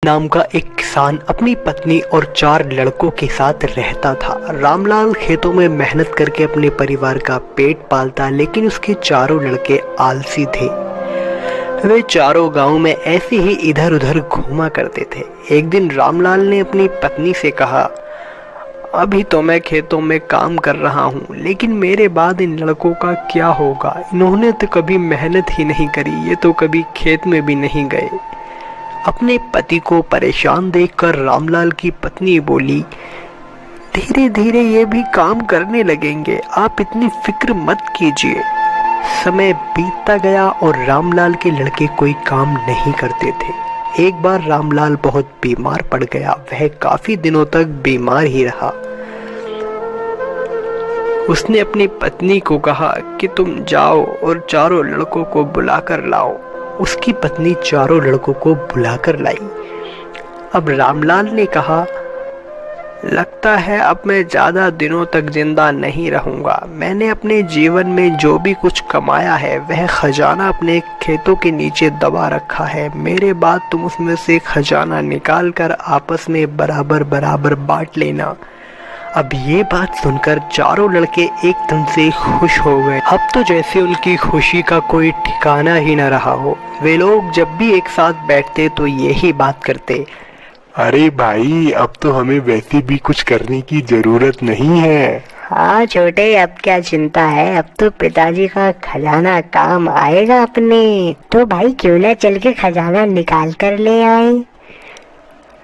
नाम का एक किसान अपनी पत्नी और 4 लड़कों के साथ रहता था। रामलाल खेतों में मेहनत करके अपने परिवार का पेट पालता, लेकिन उसके चारों लड़के आलसी थे। वे चारों गांव में ऐसे ही इधर उधर घूमा करते थे। एक दिन रामलाल ने अपनी पत्नी से कहा, अभी तो मैं खेतों में काम कर रहा हूँ, लेकिन मेरे बाद इन लड़कों का क्या होगा? इन्होंने तो कभी मेहनत ही नहीं करी, ये तो कभी खेत में भी नहीं गए। अपने पति को परेशान देखकर रामलाल की पत्नी बोली, धीरे धीरे ये भी काम करने लगेंगे, आप इतनी फिक्र मत कीजिए। समय बीतता गया और रामलाल के लड़के कोई काम नहीं करते थे। एक बार रामलाल बहुत बीमार पड़ गया। वह काफी दिनों तक बीमार ही रहा। उसने अपनी पत्नी को कहा कि तुम जाओ और चारों लड़कों को बुलाकर लाओ। उसकी पत्नी चारों लड़कों को बुलाकर लाई। अब रामलाल ने कहा, लगता है अब मैं ज्यादा दिनों तक जिंदा नहीं रहूंगा। मैंने अपने जीवन में जो भी कुछ कमाया है वह खजाना अपने खेतों के नीचे दबा रखा है। मेरे बाद तुम उसमें से खजाना निकाल कर आपस में बराबर बराबर बांट लेना। अब ये बात सुनकर चारों लड़के एकदम से खुश हो गए। अब तो जैसे उनकी खुशी का कोई ठिकाना ही न रहा हो। वे लोग जब भी एक साथ बैठते तो यही बात करते, अरे भाई, अब तो हमें वैसे भी कुछ करने की जरूरत नहीं है। हाँ छोटे, अब क्या चिंता है, अब तो पिताजी का खजाना काम आएगा अपने। तो भाई क्यों ना चल के खजाना निकाल कर ले आए।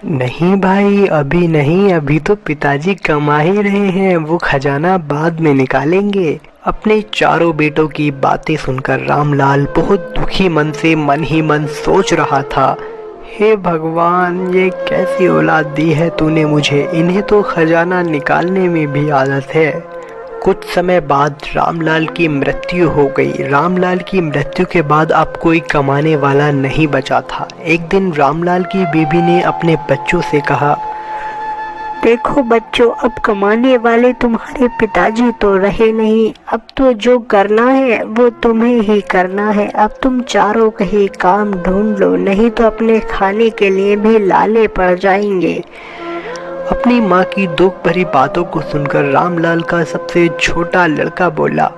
नहीं भाई, अभी नहीं, अभी तो पिताजी कमा ही रहे हैं, वो खजाना बाद में निकालेंगे। अपने चारों बेटों की बातें सुनकर रामलाल बहुत दुखी मन से मन ही मन सोच रहा था, हे भगवान, ये कैसी औलाद दी है तूने मुझे, इन्हें तो खजाना निकालने में भी आदत है। कुछ समय बाद रामलाल की मृत्यु हो गई। रामलाल की मृत्यु के बाद अब कोई कमाने वाला नहीं बचा था। एक दिन रामलाल की बीवी ने अपने बच्चों से कहा, देखो बच्चों, अब कमाने वाले तुम्हारे पिताजी तो रहे नहीं, अब तो जो करना है वो तुम्हें ही करना है। अब तुम चारों कहीं काम ढूंढ लो, नहीं तो अपने खाने के लिए भी लाले पड़ जाएंगे। अपनी माँ की दुख भरी बातों को सुनकर रामलाल का सबसे छोटा लड़का बोला,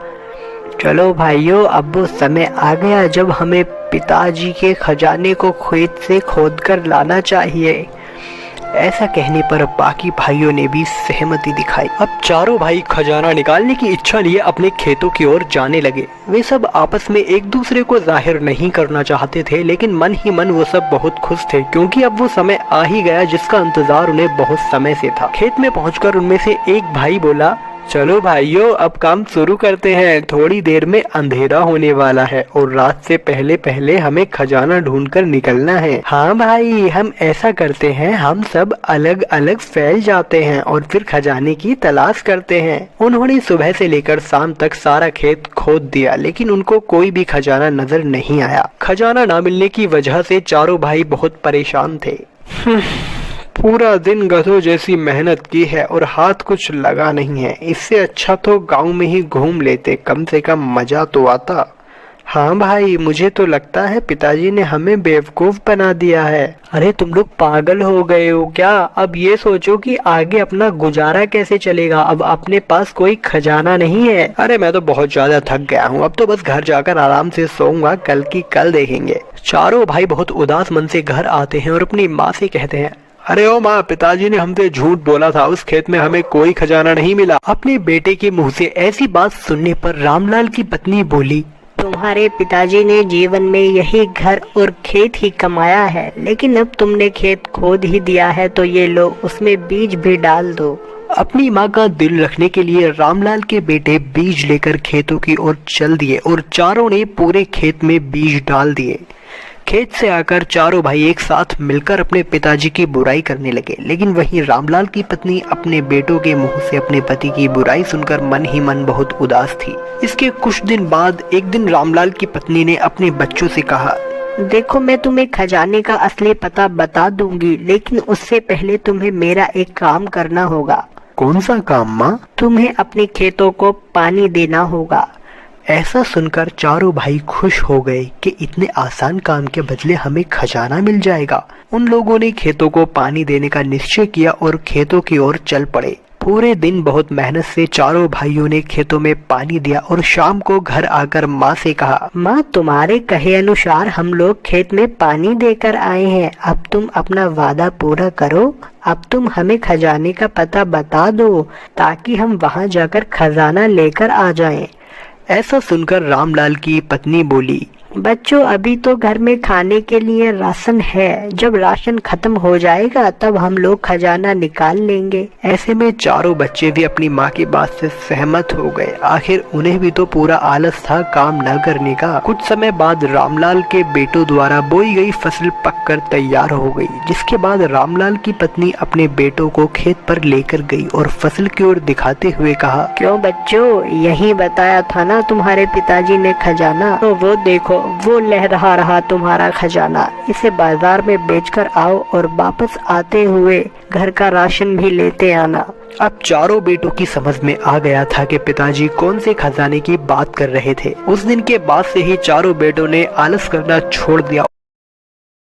चलो भाइयों, अब वो समय आ गया जब हमें पिताजी के खजाने को खेत से खोद कर लाना चाहिए। ऐसा कहने पर बाकी भाइयों ने भी सहमति दिखाई। अब चारों भाई खजाना निकालने की इच्छा लिए अपने खेतों की ओर जाने लगे। वे सब आपस में एक दूसरे को जाहिर नहीं करना चाहते थे, लेकिन मन ही मन वो सब बहुत खुश थे, क्योंकि अब वो समय आ ही गया जिसका इंतजार उन्हें बहुत समय से था। खेत में पहुंचकर उनमें से एक भाई बोला, चलो भाइयों, अब काम शुरू करते हैं। थोड़ी देर में अंधेरा होने वाला है और रात से पहले पहले हमें खजाना ढूंढकर निकलना है। हाँ भाई, हम ऐसा करते हैं, हम सब अलग अलग फैल जाते हैं और फिर खजाने की तलाश करते हैं। उन्होंने सुबह से लेकर शाम तक सारा खेत खोद दिया, लेकिन उनको कोई भी खजाना नजर नहीं आया। खजाना न मिलने की वजह से चारों भाई बहुत परेशान थे। पूरा दिन गधों जैसी मेहनत की है और हाथ कुछ लगा नहीं है। इससे अच्छा तो गांव में ही घूम लेते, कम से कम मजा तो आता। हाँ भाई, मुझे तो लगता है पिताजी ने हमें बेवकूफ बना दिया है। अरे तुम लोग पागल हो गए हो क्या? अब ये सोचो कि आगे अपना गुजारा कैसे चलेगा। अब अपने पास कोई खजाना नहीं है। अरे मैं तो बहुत ज्यादा थक गया हूँ, अब तो बस घर जाकर आराम से सोऊंगा, कल की कल देखेंगे। चारों भाई बहुत उदास मन से घर आते हैं और अपनी माँ से कहते हैं, अरे ओ माँ, पिताजी ने हमसे झूठ बोला था, उस खेत में हमें कोई खजाना नहीं मिला। अपने बेटे के मुंह से ऐसी बात सुनने पर रामलाल की पत्नी बोली, तुम्हारे पिताजी ने जीवन में यही घर और खेत ही कमाया है, लेकिन अब तुमने खेत खोद ही दिया है तो ये लो, उसमें बीज भी डाल दो। अपनी माँ का दिल रखने के लिए रामलाल के बेटे बीज लेकर खेतों की ओर चल दिए और चारों ने पूरे खेत में बीज डाल दिए। खेत से आकर चारों भाई एक साथ मिलकर अपने पिताजी की बुराई करने लगे, लेकिन वहीं रामलाल की पत्नी अपने बेटों के मुंह से अपने पति की बुराई सुनकर मन ही मन बहुत उदास थी। इसके कुछ दिन बाद एक दिन रामलाल की पत्नी ने अपने बच्चों से कहा, देखो, मैं तुम्हें खजाने का असली पता बता दूंगी, लेकिन उससे पहले तुम्हें मेरा एक काम करना होगा। कौन सा काम माँ? तुम्हें अपने खेतों को पानी देना होगा। ऐसा सुनकर चारों भाई खुश हो गए कि इतने आसान काम के बदले हमें खजाना मिल जाएगा। उन लोगों ने खेतों को पानी देने का निश्चय किया और खेतों की ओर चल पड़े। पूरे दिन बहुत मेहनत से चारों भाइयों ने खेतों में पानी दिया और शाम को घर आकर माँ से कहा, माँ, तुम्हारे कहे अनुसार हम लोग खेत में पानी देकर आए हैं। अब तुम अपना वादा पूरा करो। अब तुम हमें खजाने का पता बता दो ताकि हम वहाँ जाकर खजाना लेकर आ जाएं। ऐसा सुनकर रामलाल की पत्नी बोली, बच्चों, अभी तो घर में खाने के लिए राशन है। जब राशन खत्म हो जाएगा तब हम लोग खजाना निकाल लेंगे। ऐसे में चारों बच्चे भी अपनी माँ की बात से सहमत हो गए। आखिर उन्हें भी तो पूरा आलस था काम न करने का। कुछ समय बाद रामलाल के बेटों द्वारा बोई गई फसल पककर तैयार हो गई, जिसके बाद रामलाल की पत्नी अपने बेटों को खेत पर लेकर गई और फसल की ओर दिखाते हुए कहा, क्यों बच्चों, यही बताया था ना तुम्हारे पिताजी ने खजाना। तो वो देखो, वो लहरा रहा तुम्हारा खजाना। इसे बाजार में बेचकर आओ और वापस आते हुए घर का राशन भी लेते आना। अब चारों बेटों की समझ में आ गया था कि पिताजी कौन से खजाने की बात कर रहे थे। उस दिन के बाद से ही चारों बेटों ने आलस करना छोड़ दिया